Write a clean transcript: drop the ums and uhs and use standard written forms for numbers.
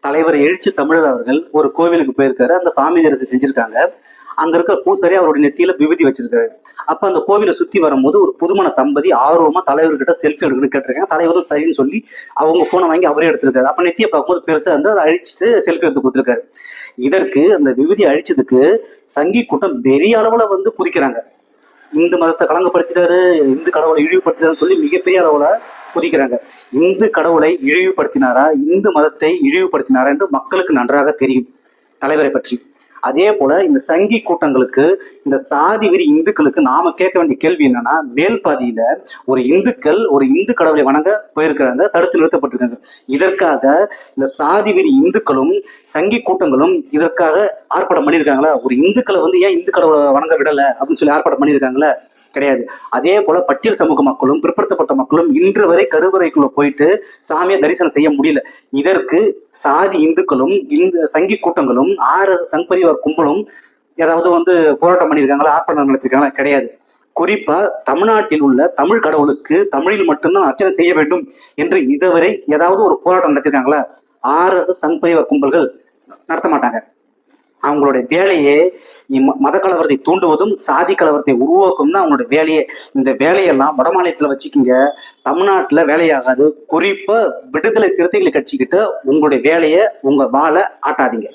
தலைவர் எழுச்சி தமிழர் அவர்கள் ஒரு கோவிலுக்கு போயிருக்காரு. அந்த சாமி தரிசனம் செஞ்சிருக்காங்க. அங்க இருக்கிற பூசாரி அவருடைய நெத்தியில விபூதி வச்சிருக்காரு. அப்ப அந்த கோவிலை சுத்தி வரும்போது ஒரு புதுமண தம்பதி ஆர்வமா தலைவர்கிட்ட செல்ஃபி எடுக்கணும்னு கேட்டிருக்காங்க. தலைவரும் சரின்னு சொல்லி அவங்க போனை வாங்கி அவரே எடுத்திருக்காரு. அப்ப நெத்தியை பார்க்கும்போது பெருசா இருந்து அதை அழிச்சிட்டு செல்ஃபி எடுத்து கொடுத்துருக்காரு. இதற்கு அந்த விபூதி அழிச்சதுக்கு சங்கி கூட்டம் பெரிய அளவுல வந்து குதிக்கிறாங்க. இந்து மதத்தை களங்கப்படுத்திட்டாரு, இந்து கடவுளை இழிவுபடுத்தினாருன்னு சொல்லி மிகப்பெரிய அளவுல குதிக்கிறாங்க. இந்து கடவுளை இழிவுபடுத்தினாரா, இந்து மதத்தை இழிவுபடுத்தினாரா என்று மக்களுக்கு நன்றாக தெரியும் தலைவரை பற்றி. அதே போல இந்த சங்கி கூட்டங்களுக்கு, இந்த சாதி வெறி இந்துக்களுக்கு நாம கேட்க வேண்டிய கேள்வி என்னன்னா, மேல் பாதியில ஒரு இந்துக்கள் ஒரு இந்து கடவுளை வணங்க போயிருக்கிறாங்க, தடுத்து நிறுத்தப்பட்டிருக்காங்க. இதற்காக இந்த சாதி வெறி இந்துக்களும் சங்கி கூட்டங்களும் இதற்காக ஆர்ப்பாட்டம் பண்ணியிருக்காங்களா? ஒரு இந்துக்களை வந்து ஏன் இந்து கடவுளை வணங்க விடலை அப்படின்னு சொல்லி ஆர்ப்பாட்டம் பண்ணியிருக்காங்களா? கிடையாது. அதே போல பட்டியல் சமூக மக்களும் பிற்படுத்தப்பட்ட மக்களும் இன்று வரை கருவறைக்குள்ள போயிட்டு சாமியை தரிசனம் செய்ய முடியல. இதற்கு சாதி இந்துக்களும் இந்த சங்கி கூட்டங்களும் RSS சங் பரிவார் கும்பலும் ஏதாவது வந்து போராட்டம் பண்ணியிருக்காங்களா, ஆர்ப்பாட்டம் நடத்திருக்காங்களா? கிடையாது. குறிப்பா தமிழ்நாட்டில் உள்ள தமிழ் கடவுளுக்கு தமிழில் மட்டும்தான் அர்ச்சனை செய்ய வேண்டும் என்று இதுவரை ஏதாவது ஒரு போராட்டம் நடத்திருக்காங்களா? RSS சங் பரிவார் கும்பல்கள் நடத்த மாட்டாங்க. அவங்களுடைய வேலையே மத கலவரத்தை தூண்டுவதும் சாதி கலவரத்தை உருவாக்கும் தான் அவங்களோட வேலையே. இந்த வேலையெல்லாம் வட மாநிலத்துல வச்சுக்கிங்க, தமிழ்நாட்டுல வேலையாகாது. குறிப்பா விடுதலை சிறுத்தைகளை கட்சிக்கிட்ட உங்களுடைய வேலையை உங்க வாழை ஆட்டாதீங்க.